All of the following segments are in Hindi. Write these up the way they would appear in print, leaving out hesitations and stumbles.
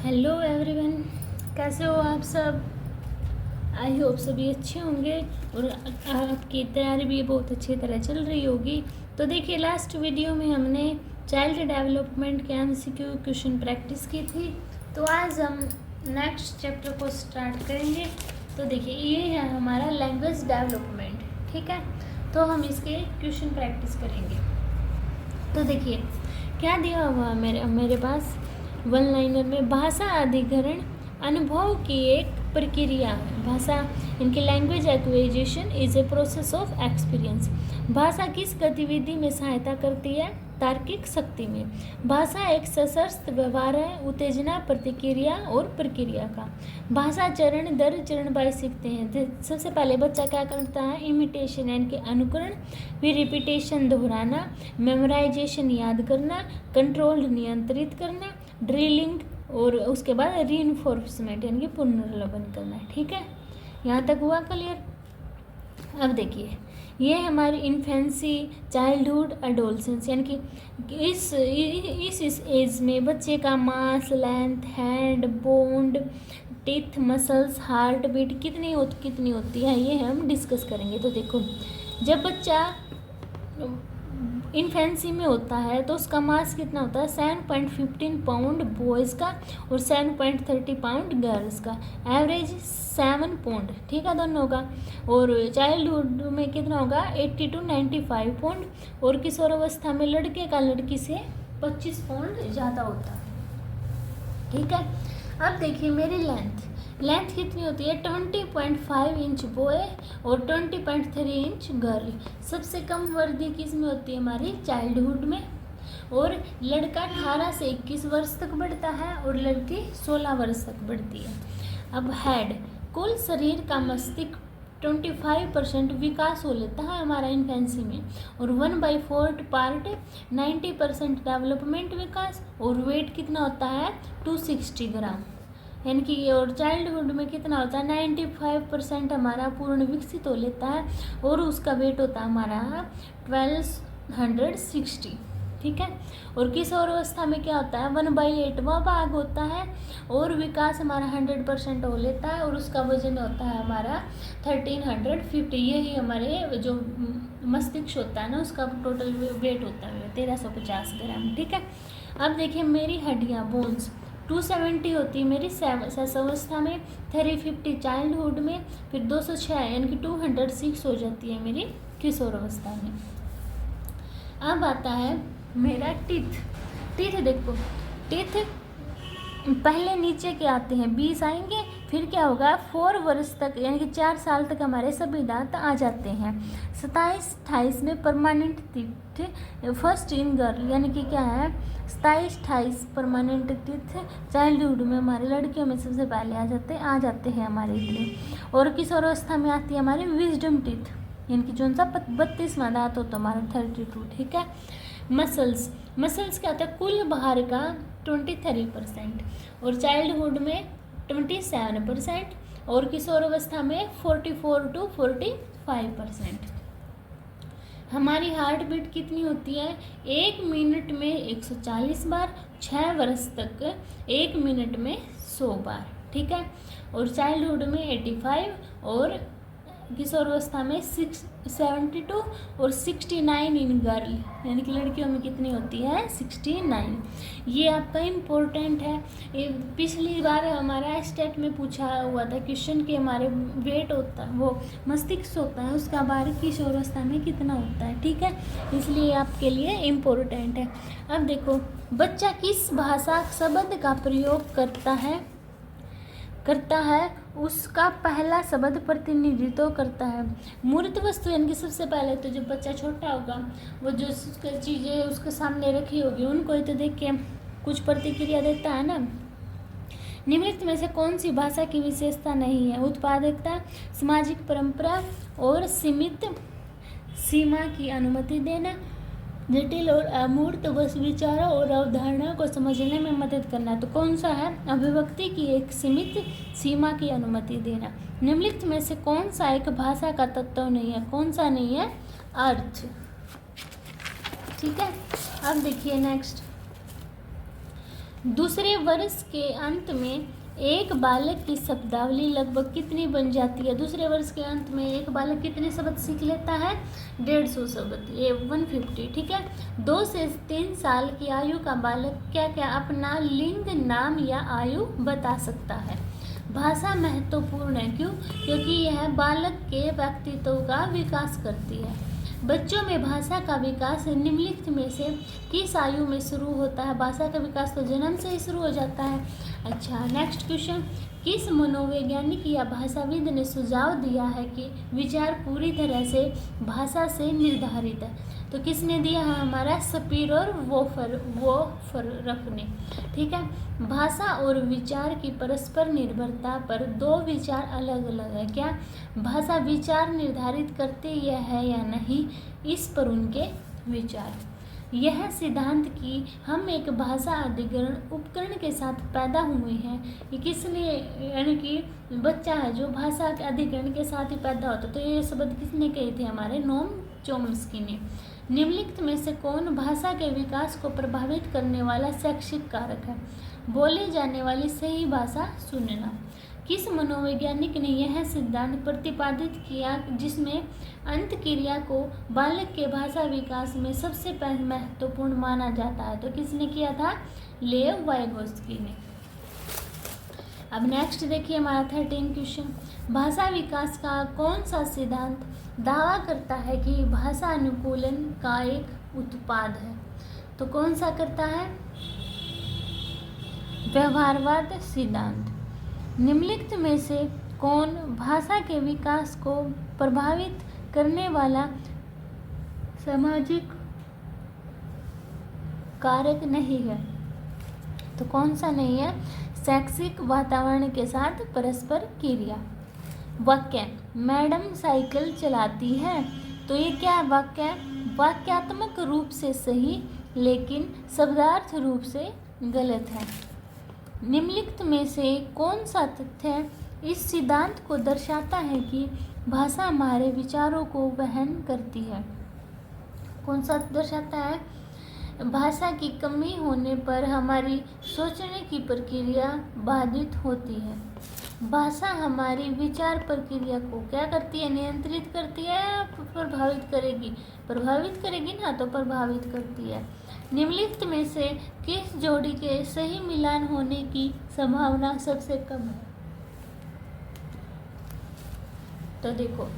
हेलो एवरीवन, कैसे हो आप सब। आई होप सभी अच्छे होंगे और आपकी तैयारी भी बहुत अच्छी तरह चल रही होगी। तो देखिए, लास्ट वीडियो में हमने चाइल्ड डेवलपमेंट के एमसीक्यू क्वेश्चन प्रैक्टिस की थी। तो आज हम नेक्स्ट चैप्टर को स्टार्ट करेंगे। तो देखिए, ये है हमारा लैंग्वेज डेवलपमेंट, ठीक है। तो हम इसके क्वेश्चन प्रैक्टिस करेंगे। तो देखिए क्या दिया हुआ मेरे पास वन लाइनर में, भाषा अधिग्रहण अनुभव की एक प्रक्रिया है। भाषा इनकी language acquisition is a process of experience. भाषा किस गतिविधि में सहायता करती है? तार्किक शक्ति में। भाषा एक सशस्त्र व्यवहार है, उत्तेजना, प्रतिक्रिया और प्रक्रिया का। भाषा चरण दर चरण बाय सीखते हैं। सबसे पहले बच्चा क्या करता है? इमिटेशन यानी कि अनुकरण, फिर रिपीटेशन दोहराना, मेमोराइजेशन याद करना, कंट्रोल नियंत्रित करना, ड्रिलिंग और उसके बाद रीइंफोर्समेंट यानी कि पुनर्लवन करना है। ठीक है, यहाँ तक हुआ क्लियर। अब देखिए, ये हमारी इन्फेंसी, चाइल्डहुड, एडोलसेंस यानी कि इस एज में बच्चे का mass, length, hand, bones, teeth, muscles, heart beat कितनी होती है, ये हम डिस्कस करेंगे। तो देखो, जब बच्चा इन्फेंसी में होता है तो उसका मास कितना होता है? 7.15 पाउंड बॉयज़ का और 7.30 पाउंड गर्ल्स का। एवरेज 7 पाउंड, ठीक है, दोनों का। और चाइल्डहुड में कितना होगा? 80 to 95 पाउंड। और किशोरावस्था में लड़के का लड़की से 25 पाउंड ज़्यादा होता है, ठीक है। अब देखिए मेरी लेंथ कितनी होती है? 20.5 इंच बॉय और 20.3 इंच गर्ल। सबसे कम वर्दी किस में होती है? हमारी चाइल्डहुड में। और लड़का 18 से 21 वर्ष तक बढ़ता है और लड़की 16 वर्ष तक बढ़ती है। अब हेड, कुल शरीर का मस्तिष्क 25% विकास हो लेता है हमारा इन्फेंसी में, और 1/4 पार्ट 90% डेवलपमेंट विकास। और वेट कितना होता है? 260 ग्राम यानी कि। और चाइल्डहुड में कितना होता है? 95% हमारा पूर्ण विकसित हो लेता है और उसका वेट होता है हमारा 1260, ठीक है। और किशोरावस्था में क्या होता है? 1/8वां भाग होता है और विकास हमारा 100% हो लेता है और उसका वजन होता है हमारा 1350। यही हमारे जो मस्तिष्क होता है ना, उसका टोटल वेट होता है 1350 ग्राम, ठीक है। अब देखिए मेरी हड्डियाँ, बोन्स 270 होती है मेरी शैशवावस्था में, 350 चाइल्डहुड में, फिर 206 यानी कि 206 हो जाती है मेरी किशोरावस्था में। अब आता है मेरा टीथ देखो, टीथ पहले नीचे के आते हैं, 20 आएंगे, फिर क्या होगा? 4 वर्ष तक यानी कि 4 साल तक हमारे सभी दांत आ जाते हैं। 27-28 में permanent teeth first in girl यानी कि क्या है? 27-28 परमानेंट टीथ चाइल्डहुड में हमारे लड़कियों में सबसे पहले आ जाते हैं हमारे लिए। और किशोरावस्था में आती है हमारी विजडम टीथ यानी कि जो सा 32वां दांत होता है हमारा 32, ठीक है। मसल्स क्या होता है? कुल बाहर का 23% और चाइल्डहुड में 27% और किशोरावस्था में 44 to 45%। हमारी हार्ट बीट कितनी होती है? 1 मिनट में 140 बार, 6 वर्ष तक 1 मिनट में 100 बार, ठीक है। और चाइल्डहुड में 85 और किशोरावस्था में 72 और 69 इन गर्ल यानी कि लड़कियों में कितनी होती है? 69। ये आपका इम्पोर्टेंट है। ये पिछली बार हमारा स्टेट में पूछा हुआ था क्वेश्चन कि हमारे वेट होता है, वो मस्तिष्क होता है, उसका बार किशोरावस्था में कितना होता है, ठीक है। इसलिए आपके लिए इम्पोर्टेंट है। अब देखो, बच्चा किस भाषा शब्द का प्रयोग करता है उसका पहला शब्द प्रतिनिधित्व करता है। मूर्त वस्तु यानी कि सबसे पहले तो जब बच्चा छोटा होगा, वो जो चीज़ें उसके सामने रखी होगी उनको ही तो देख के कुछ प्रतिक्रिया देता है ना। निम्नलिखित में से कौन सी भाषा की विशेषता नहीं है? उत्पादकता, सामाजिक परंपरा और सीमित सीमा की अनुमति देना, जटिल और अमूर्त विचारों और अवधारणा को समझने में मदद करना। तो कौन सा है? अभिव्यक्ति की एक सीमित सीमा की अनुमति देना। निम्नलिखित में से कौन सा एक भाषा का तत्व नहीं है? कौन सा नहीं है? अर्थ, ठीक है। अब देखिए नेक्स्ट, दूसरे वर्ष के अंत में एक बालक की शब्दावली लगभग कितनी बन जाती है? दूसरे वर्ष के अंत में एक बालक कितने शब्द सीख लेता है? 150 शब्द, ये 150। ठीक है। 2 से 3 साल की आयु का बालक क्या क्या अपना लिंग, नाम या आयु बता सकता है? भाषा महत्वपूर्ण है। क्यों? क्योंकि यह बालक के व्यक्तित्व का विकास करती है। बच्चों में भाषा का विकास निम्नलिखित में से किस आयु में शुरू होता है? भाषा का विकास तो जन्म से ही शुरू हो जाता है। अच्छा, नेक्स्ट क्वेश्चन, किस मनोवैज्ञानिक या भाषाविद ने सुझाव दिया है कि विचार पूरी तरह से भाषा से निर्धारित है? तो किसने दिया है? हमारा स्पीर और वोफरफ ने। ठीक है। भाषा और विचार की परस्पर निर्भरता पर 2 विचार अलग अलग है। क्या? भाषा विचार निर्धारित करती है या नहीं, इस पर उनके विचार। यह सिद्धांत कि हम एक भाषा अधिग्रहण उपकरण के साथ पैदा हुए हैं, ये किसने, यानी कि बच्चा है जो भाषा के अधिग्रहण के साथ ही पैदा होता, तो ये शब्द किसने कहे थे? हमारे नोम चोम्स्की ने। निम्नलिखित में से कौन भाषा के विकास को प्रभावित करने वाला शैक्षिक कारक है? बोली जाने वाली सही भाषा सुनना। किस मनोवैज्ञानिक ने यह सिद्धांत प्रतिपादित किया जिसमें अंत क्रिया को बालक के भाषा विकास में सबसे महत्वपूर्ण माना जाता है? तो किसने किया था? लेव वाइगोत्स्की ने। अब नेक्स्ट देखिए हमारा 13 क्वेश्चन, भाषा विकास का कौन सा सिद्धांत दावा करता है कि भाषा अनुकूलन का एक उत्पाद है? तो कौन सा करता है? व्यवहारवाद सिद्धांत। निम्नलिखित में से कौन भाषा के विकास को प्रभावित करने वाला सामाजिक कारक नहीं है? तो कौन सा नहीं है? शैक्षिक वातावरण के साथ परस्पर क्रिया। वाक्य, मैडम साइकिल चलाती है, तो ये क्या वाक्य है? वाक्यात्मक रूप से सही लेकिन शब्दार्थ रूप से गलत है। निम्नलिखित में से कौन सा तथ्य इस सिद्धांत को दर्शाता है कि भाषा हमारे विचारों को वहन करती है? कौन सा दर्शाता है? भाषा की कमी होने पर हमारी सोचने की प्रक्रिया बाधित होती है। भाषा हमारी विचार प्रक्रिया को क्या करती है? नियंत्रित करती है या प्रभावित करेगी? प्रभावित करेगी ना, तो प्रभावित करती है। निम्नलिखित में से किस जोड़ी के सही मिलान होने की संभावना सबसे कम है? तो देखो,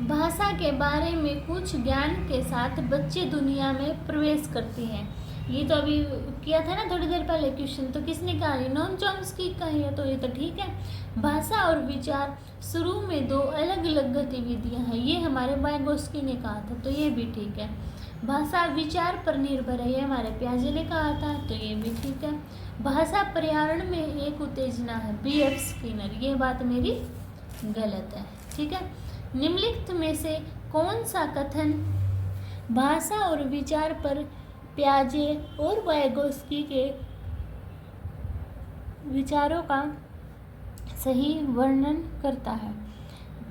भाषा के बारे में कुछ ज्ञान के साथ बच्चे दुनिया में प्रवेश करते हैं। ये तो अभी किया था ना थोड़ी देर पहले क्वेश्चन, तो किसने कहा? नोम चॉम्स्की का है, तो ये तो ठीक है। भाषा और विचार शुरू में 2 अलग अलग गतिविधियां हैं, ये हमारे वाइगोत्स्की ने कहा था, तो ये भी ठीक है। भाषा विचार पर निर्भर है, ये हमारे पियाजे ने कहा था, तो ये भी ठीक है। भाषा पर्यावरण में एक उत्तेजना है, BF स्किनर, ये बात मेरी गलत है। ठीक है। निम्नलिखित में से कौन सा कथन भाषा और विचार पर पियाजे और वाइगोत्स्की के विचारों का सही वर्णन करता है?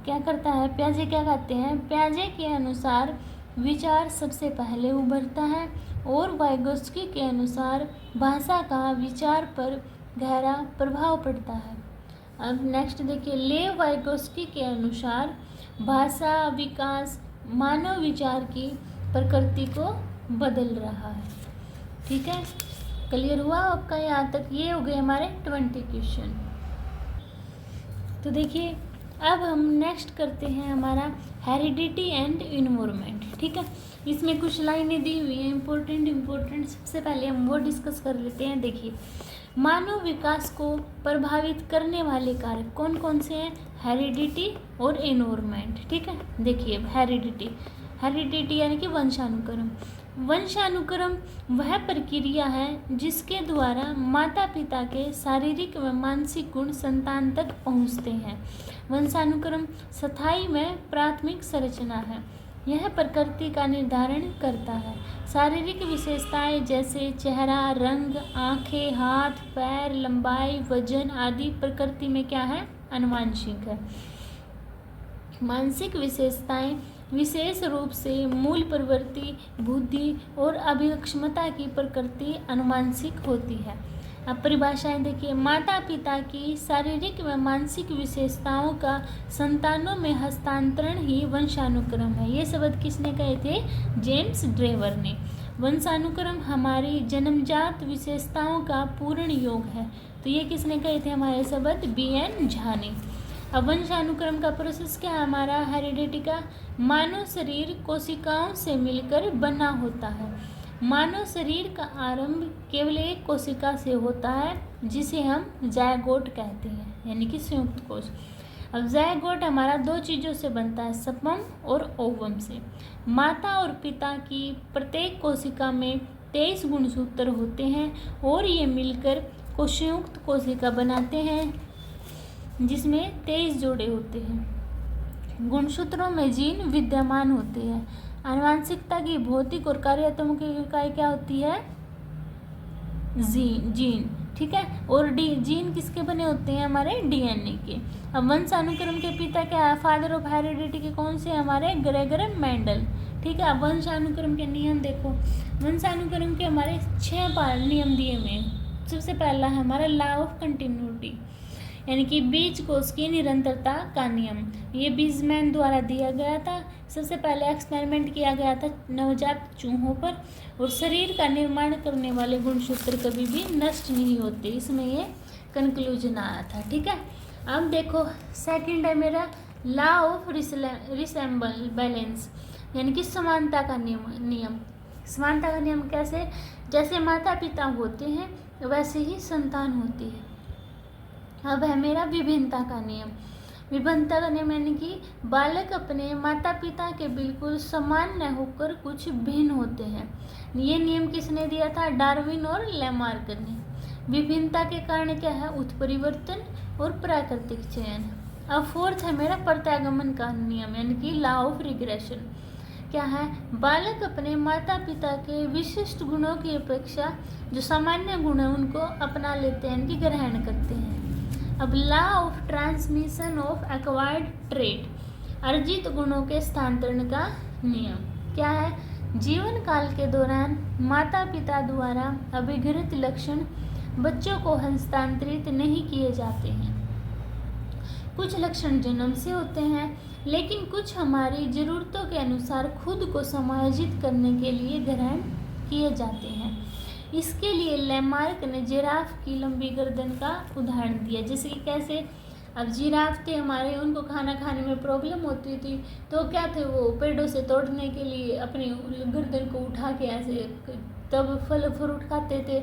क्या करता है? पियाजे क्या कहते हैं? पियाजे के अनुसार विचार सबसे पहले उभरता है और वाइगोत्स्की के अनुसार भाषा का विचार पर गहरा प्रभाव पड़ता है। अब नेक्स्ट देखिए, लेव वाइगोत्स्की के अनुसार भाषा विकास मानव विचार की प्रकृति को बदल रहा है। ठीक है, क्लियर हुआ आपका यहाँ तक? ये हो गए हमारे 20 क्वेश्चन। तो देखिए अब हम नेक्स्ट करते हैं हमारा हेरिडिटी एंड इन्वायरमेंट। ठीक है, इसमें कुछ लाइनें दी हुई हैं इम्पोर्टेंट। सबसे पहले हम वो डिस्कस कर लेते हैं। देखिए, मानव विकास को प्रभावित करने वाले कारक कौन कौन से हैं? हेरिडिटी और इन्वायरमेंट। ठीक है, देखिए हेरिडिटी यानी कि वंशानुक्रम। वंशानुक्रम वह प्रक्रिया है जिसके द्वारा माता पिता के शारीरिक व मानसिक गुण संतान तक पहुँचते हैं। वंशानुक्रम स्थायी में प्राथमिक संरचना है, यह प्रकृति का निर्धारण करता है। शारीरिक विशेषताएं जैसे चेहरा, रंग, आँखें, हाथ, पैर, लंबाई, वजन आदि प्रकृति में क्या है? आनुवांशिक है। मानसिक विशेषताएं विशेष रूप से मूल प्रवृत्ति, बुद्धि और अभिक्षमता की प्रकृति अनुवांशिक होती है। अब परिभाषाएं देखिए। माता पिता की शारीरिक व मानसिक विशेषताओं का संतानों में हस्तांतरण ही वंशानुक्रम है। ये शब्द किसने कहे थे? जेम्स ड्रेवर ने। वंशानुक्रम हमारी जन्मजात विशेषताओं का पूर्ण योग है। तो ये किसने कहे थे? हमारे शब्द BN झा ने। अब वंशानुक्रम का प्रोसेस क्या है हमारा? हेरिडिटी का मानव शरीर कोशिकाओं से मिलकर बना होता है। मानव शरीर का आरंभ केवल एक कोशिका से होता है जिसे हम जायगोट कहते हैं, यानी कि संयुक्त कोश। अब जायगोट हमारा दो चीज़ों से बनता है, स्पर्म और ओवम से। माता और पिता की प्रत्येक कोशिका में 23 गुणसूत्र होते हैं और ये मिलकर कोशयुक्त कोशिका बनाते हैं जिसमें 23 जोड़े होते हैं। गुणसूत्रों में जीन विद्यमान होते हैं। आनुवांशिकता की भौतिक और कार्यात्मक इकाई क्या होती है? जीन, ठीक है। और जीन किसके बने होते हैं? हमारे DNA के। अब वंशानुक्रम के पिता क्या है? फादर ऑफ हेरिडिटी के कौन से? हमारे ग्रेगर मेंडल, ठीक है। अब वंशानुक्रम के नियम देखो। वंशानुक्रम के हमारे 6 नियम दिए हुए हैं। सबसे पहला है हमारा लॉ ऑफ कंटिन्यूटी, यानी कि बीज कोश की निरंतरता का नियम। ये बीजमैन द्वारा दिया गया था। सबसे पहले एक्सपेरिमेंट किया गया था नवजात चूहों पर, और शरीर का निर्माण करने वाले गुणसूत्र कभी भी नष्ट नहीं होते। इसमें ये कंक्लूजन आया था, ठीक है। अब देखो सेकंड है मेरा लॉ ऑफ रिसेम्बल बैलेंस, यानी कि समानता का नियम। समानता का नियम कैसे? जैसे माता पिता होते हैं वैसे ही संतान होती है। अब है मेरा विभिन्नता का नियम। विभिन्नता का नियम यानी कि बालक अपने माता पिता के बिल्कुल समान न होकर कुछ भिन्न होते हैं। ये नियम किसने दिया था? डार्विन और लैमार्क ने। विभिन्नता के कारण क्या है? उत्परिवर्तन और प्राकृतिक चयन। अब फोर्थ है मेरा प्रत्यागमन का नियम, यानी कि लॉ ऑफ रिग्रेशन। क्या है? बालक अपने माता पिता के विशिष्ट गुणों की अपेक्षा जो सामान्य गुण है उनको अपना लेते हैं, इनकी ग्रहण करते हैं। अब law of transmission of acquired trait, अर्जित गुणों के स्थानांतरण का नियम। क्या है? जीवन काल के दौरान माता पिता द्वारा अभिघृत लक्षण बच्चों को हस्तांतरित नहीं किए जाते हैं। कुछ लक्षण जन्म से होते हैं, लेकिन कुछ हमारी ज़रूरतों के अनुसार खुद को समायोजित करने के लिए ग्रहण किए जाते हैं। इसके लिए लैमार्क ने जिराफ की लंबी गर्दन का उदाहरण दिया। जैसे कि कैसे? अब जिराफ थे हमारे, उनको खाना खाने में प्रॉब्लम होती थी, तो क्या थे वो पेड़ों से तोड़ने के लिए अपनी गर्दन को उठा के ऐसे तब फल फ्रूट खाते थे।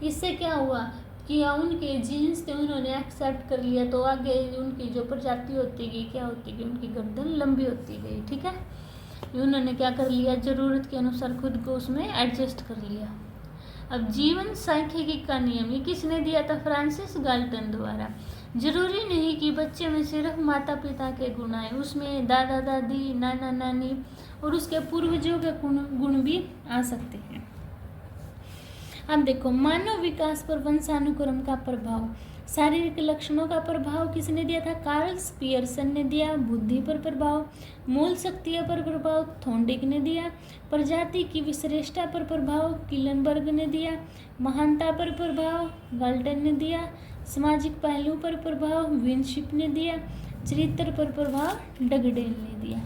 इससे क्या हुआ कि उनके जीन्स थे उन्होंने एक्सेप्ट कर लिया, तो आगे उनकी जो प्रजाति होती गई क्या होती गई? उनकी गर्दन लंबी होती गई, ठीक है। उन्होंने क्या कर लिया? ज़रूरत के अनुसार खुद को उसमें एडजस्ट कर लिया। अब जीवन सांख्यिकी का नियम ये किसने दिया था? फ्रांसिस गाल्टन द्वारा। जरूरी नहीं कि बच्चे में सिर्फ माता पिता के गुण आए, उसमें दादा दादी, नाना नानी और उसके पूर्वजों के गुण भी आ सकते हैं। अब देखो मानव विकास पर वंशानुक्रम का प्रभाव। शारीरिक लक्षणों का प्रभाव किसने दिया था? कार्ल पियर्सन ने दिया। बुद्धि पर प्रभाव, मूल शक्तियों पर प्रभाव थॉर्नडिक ने दिया। प्रजाति की विश्रेष्टता पर प्रभाव किलनबर्ग ने दिया। महानता पर प्रभाव गाल्टन ने दिया। सामाजिक पहलू पर प्रभाव विनशिप ने दिया। चरित्र पर प्रभाव डगडेल ने दिया।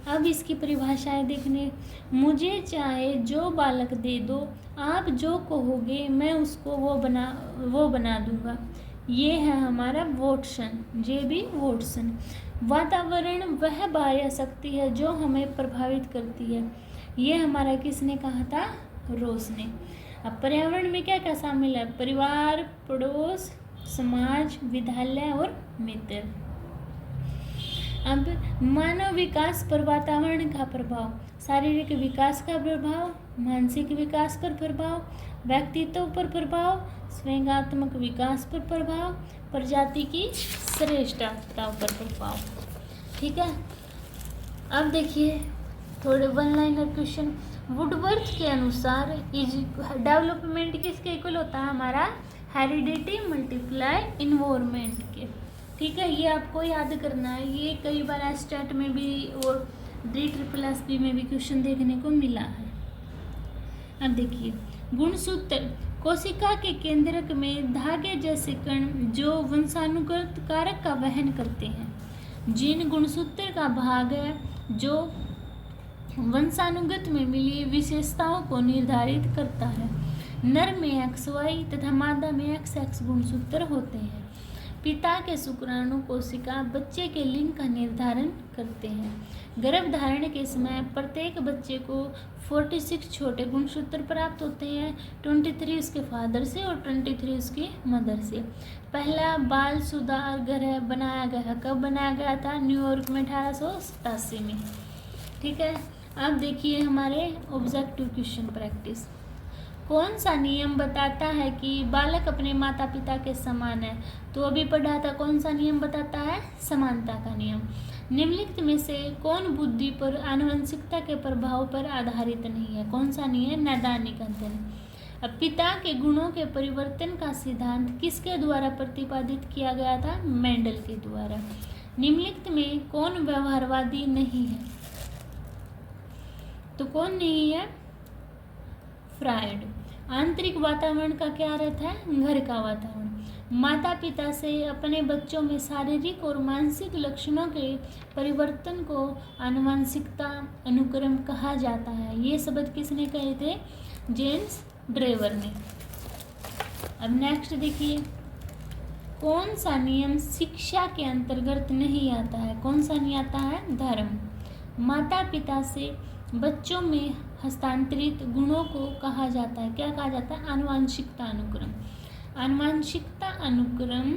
अब इसकी परिभाषाएं देखने। मुझे चाहे जो बालक दे दो, आप जो कहोगे मैं उसको वो बना दूंगा। ये है हमारा वोटसन, JB वोटसन। वातावरण वह बाह्य शक्ति है जो हमें प्रभावित करती है। ये हमारा किसने कहा था? रोस ने। अब पर्यावरण में क्या क्या शामिल है? परिवार, पड़ोस, समाज, विद्यालय और मित्र। अब मानव विकास पर वातावरण का प्रभाव। शारीरिक विकास का प्रभाव, मानसिक विकास पर प्रभाव, व्यक्तित्व पर प्रभाव, स्वयंगात्मक विकास पर प्रभाव, प्रजाति की श्रेष्ठता पर प्रभाव, ठीक है। अब देखिए थोड़े वन लाइनर क्वेश्चन। वुडवर्थ के अनुसार डेवलपमेंट किसके इक्वल होता है? हमारा हेरिडिटी मल्टीप्लाई इन्वायरमेंट के, ठीक है। ये आपको याद करना है, ये कई बार स्टेट में भी और DSSB में भी क्वेश्चन देखने को मिला है। अब देखिए गुणसूत्र, कोशिका के केंद्रक में धागे जैसे कण जो वंशानुगत कारक का वहन करते हैं। जीन गुणसूत्र का भाग है जो वंशानुगत में मिली विशेषताओं को निर्धारित करता है। नर में XY तथा मादा में XX गुणसूत्र होते हैं। पिता के शुक्राणु कोशिका बच्चे के लिंग का निर्धारण करते हैं। गर्भधारण के समय प्रत्येक बच्चे को 46 छोटे गुणसूत्र प्राप्त होते हैं। 23 उसके फादर से और 23 उसकी मदर से। पहला बाल सुधार गृह बनाया गया, कब बनाया गया था? न्यूयॉर्क में 1887 में। ठीक है, अब देखिए हमारे ऑब्जेक्टिव क्वेश्चन प्रैक्टिस। कौन सा नियम बताता है कि बालक अपने माता पिता के समान है? तो अभी पढ़ा था, कौन सा नियम बताता है? समानता का नियम। निम्नलिखित में से कौन बुद्धि पर आनुवंशिकता के प्रभाव पर आधारित नहीं है? कौन सा नहीं है? नैदानिक अध्ययन। अब पिता के गुणों के परिवर्तन का सिद्धांत किसके द्वारा प्रतिपादित किया गया था? मेंडल के द्वारा। निम्नलिखित में कौन व्यवहारवादी नहीं है? तो कौन नहीं है? फ्रायड। आंतरिक वातावरण का क्या अर्थ है? घर का वातावरण। माता पिता से अपने बच्चों में शारीरिक और मानसिक लक्षणों के परिवर्तन को आनुवंशिकता अनुक्रम कहा जाता है। ये शब्द किसने कहे थे? जेम्स ड्रेवर ने। अब नेक्स्ट देखिए, कौन सा नियम शिक्षा के अंतर्गत नहीं आता है? कौन सा नहीं आता है? धर्म। माता पिता से बच्चों में हस्तांतरित गुणों को कहा जाता है, क्या कहा जाता है? आनुवंशिकता अनुक्रम। आनुवंशिकता अनुक्रम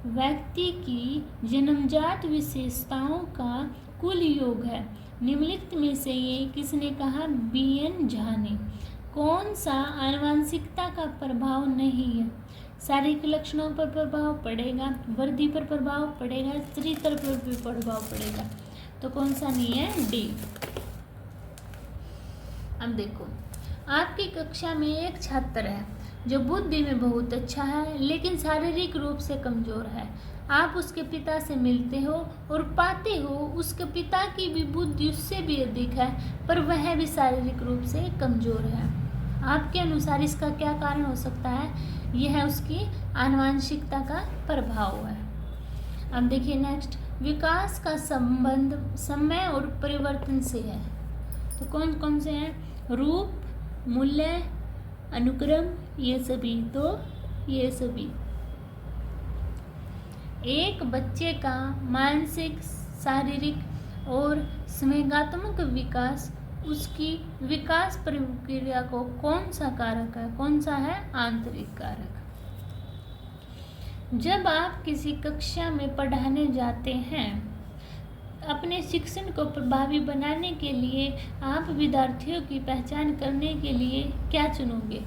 व्यक्ति की जन्मजात विशेषताओं का कुल योग है। निम्नलिखित में से ये किसने कहा? BN झा ने। कौन सा आनुवंशिकता का प्रभाव नहीं है? शारीरिक लक्षणों पर प्रभाव पड़ेगा, वृद्धि पर प्रभाव पड़ेगा, चरित्र पर भी प्रभाव पड़ेगा। तो कौन सा नहीं है? D। अब देखो, आपकी कक्षा में एक छात्र है जो बुद्धि में बहुत अच्छा है लेकिन शारीरिक रूप से कमजोर है। आप उसके पिता से मिलते हो और पाते हो उसके पिता की भी बुद्धि उससे भी अधिक है, पर वह भी शारीरिक रूप से कमजोर है। आपके अनुसार इसका क्या कारण हो सकता है? यह उसकी आनुवंशिकता का प्रभाव है। अब देखिए नेक्स्ट, विकास का संबंध समय और परिवर्तन से है। तो कौन कौन से हैं? रूप, मूल्य, अनुक्रम, ये सभी। तो ये सभी। एक बच्चे का मानसिक, शारीरिक और संवेगात्मक विकास उसकी विकास प्रक्रिया को कौन सा कारक है? कौन सा है? आंतरिक कारक। जब आप किसी कक्षा में पढ़ाने जाते हैं, अपने शिक्षण को प्रभावी बनाने के लिए आप विद्यार्थियों की पहचान करने के लिए क्या चुनोगे?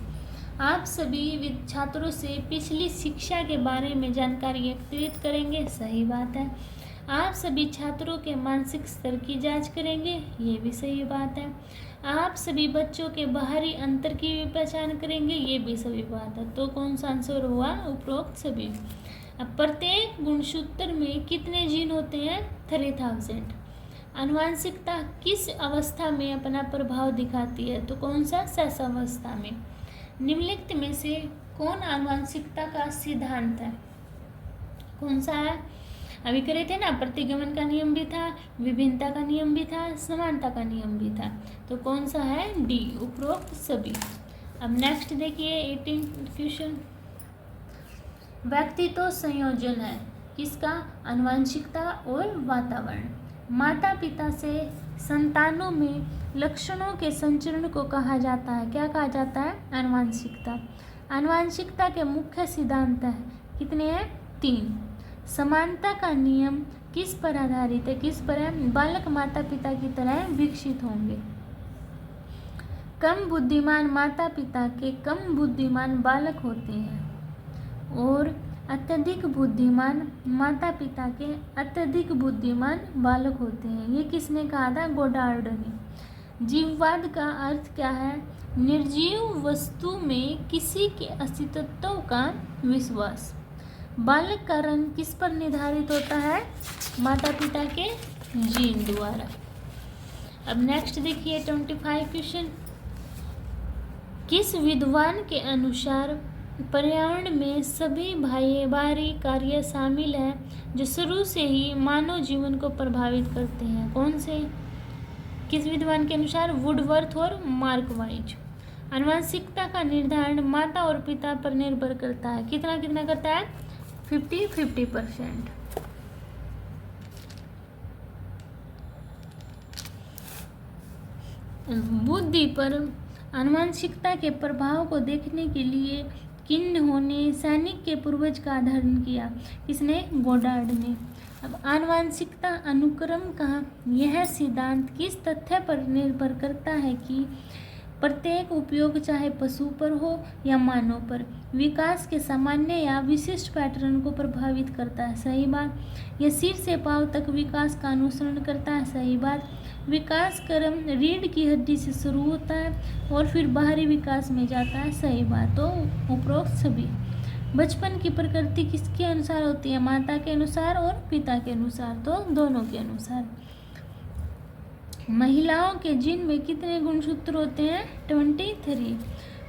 आप सभी छात्रों से पिछली शिक्षा के बारे में जानकारी एकत्रित करेंगे, सही बात है। आप सभी छात्रों के मानसिक स्तर की जांच करेंगे, ये भी सही बात है। आप सभी बच्चों के बाहरी अंतर की भी पहचान करेंगे, ये भी सही बात है। तो कौन सा आंसर हुआ? उपरोक्त सभी। अब प्रत्येक गुणसूत्र में कितने जीन होते हैं? 3000। आनुवंशिकता किस अवस्था में अपना प्रभाव दिखाती है? तो कौन सा? सहसावस्था में। निम्नलिखित में से कौन आनुवंशिकता का सिद्धांत है? कौन सा है? अभी करे थे ना, प्रतिगमन का नियम भी था, विभिन्नता का नियम भी था, समानता का नियम भी था। तो कौन सा है? D, उपरोक्त सभी। अब नेक्स्ट देखिए 18 क्वेश्चन। व्यक्तित्व संयोजन है किसका? आनुवंशिकता और वातावरण। माता पिता से संतानों में लक्षणों के संचरण को कहा जाता है, क्या कहा जाता है? आनुवंशिकता। आनुवंशिकता के मुख्य सिद्धांत है कितने हैं? 3। समानता का नियम किस पर आधारित है? किस पर है? बालक माता पिता की तरह विकसित होंगे। कम बुद्धिमान माता पिता के कम बुद्धिमान बालक होते हैं और अत्यधिक बुद्धिमान माता पिता के अत्यधिक बुद्धिमान बालक होते हैं। ये किसने कहा था? गोडार्ड ने। जीववाद का अर्थ क्या है? निर्जीव वस्तु में किसी के अस्तित्व का विश्वास। बालक का रंग किस पर निर्धारित होता है? माता पिता के जीन द्वारा। अब नेक्स्ट देखिए 25 क्वेश्चन। किस विद्वान के अनुसार पर्यावरण में सभी बाहरी कार्य शामिल हैं जो शुरू से ही मानव जीवन को प्रभावित करते हैं? कौन से? किस विद्वान के अनुसार? वुडवर्थ और मार्कवाइज। आनुवंशिकता का निर्धारण माता और पिता पर निर्भर करता है। कितना कितना करता है? 50-50%। बुद्धि पर आनुवंशिकता के प्रभाव को देखने के लिए किन्हों ने सैनिक के पूर्वज का अध्ययन किया? किसने? गोडार्ड ने। अब आनुवंशिकता अनुक्रम का यह सिद्धांत किस तथ्य पर निर्भर करता है कि प्रत्येक उपयोग चाहे पशु पर हो या मानव पर विकास के सामान्य या विशिष्ट पैटर्न को प्रभावित करता है? सही बात। यह सिर से पांव तक विकास का अनुसरण करता है? सही बात। विकास क्रम रीढ़ की हड्डी से शुरू होता है और फिर बाहरी विकास में जाता है? सही बात। तो उपरोक्त सभी। बचपन की प्रकृति किसके अनुसार होती है? माता के अनुसार और पिता के अनुसार, तो दोनों के अनुसार। महिलाओं के जीन में कितने गुणसूत्र होते हैं? 23।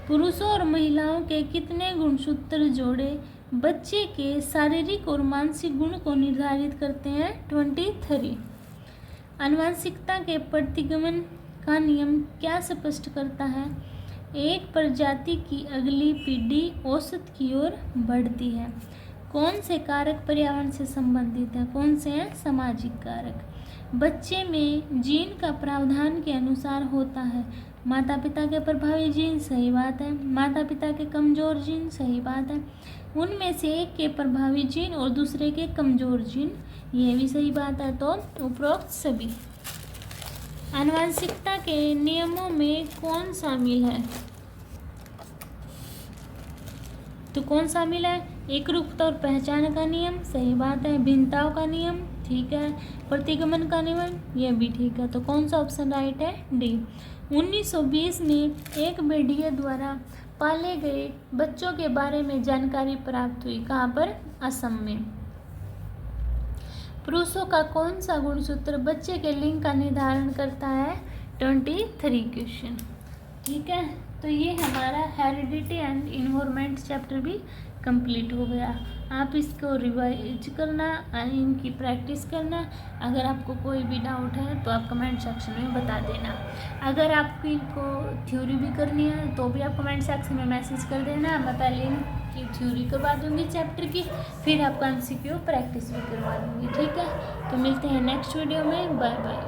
पुरुषों और महिलाओं के कितने गुणसूत्र जोड़े बच्चे के शारीरिक और मानसिक गुण को निर्धारित करते हैं? 23। आनुवंशिकता के प्रतिगमन का नियम क्या स्पष्ट करता है? एक प्रजाति की अगली पीढ़ी औसत की ओर बढ़ती है। कौन से कारक पर्यावरण से संबंधित हैं? कौन से हैं? सामाजिक कारक। बच्चे में जीन का प्रावधान के अनुसार होता है। माता पिता के प्रभावी जीन? सही बात है। माता पिता के कमजोर जीन? सही बात है। उनमें से एक के प्रभावी जीन और दूसरे के कमजोर जीन? ये भी सही बात है। तो उपरोक्त सभी। आनुवंशिकता के नियमों में कौन शामिल है? तो कौन शामिल है? एकरूपता और पहचान का नियम? सही बात है। भिन्नताओं का नियम? ठीक है। प्रतिगमन का नियम? यह भी ठीक है। तो कौन सा ऑप्शन राइट है? डी। 1920 में एक भेड़िए द्वारा पाले गए बच्चों के बारे में जानकारी प्राप्त हुई। कहाँ पर? असम में। पुरुषों का कौन सा गुणसूत्र बच्चे के लिंग का निर्धारण करता है? 23 क्वेश्चन। ठीक है। तो ये हमारा हेरिडिटी एंड इन्वायरमेंट चैप्टर भी कंप्लीट हो गया। आप इसको रिवाइज करना, इनकी प्रैक्टिस करना। अगर आपको कोई भी डाउट है तो आप कमेंट सेक्शन में बता देना। अगर आपको इनको थ्योरी भी करनी है तो भी आप कमेंट सेक्शन में मैसेज कर देना। मैं पहले इनकी थ्योरी करवा दूँगी चैप्टर की, फिर आपका MCQ प्रैक्टिस भी करवा दूँगी। ठीक है। तो मिलते हैं नेक्स्ट वीडियो में। Bye bye.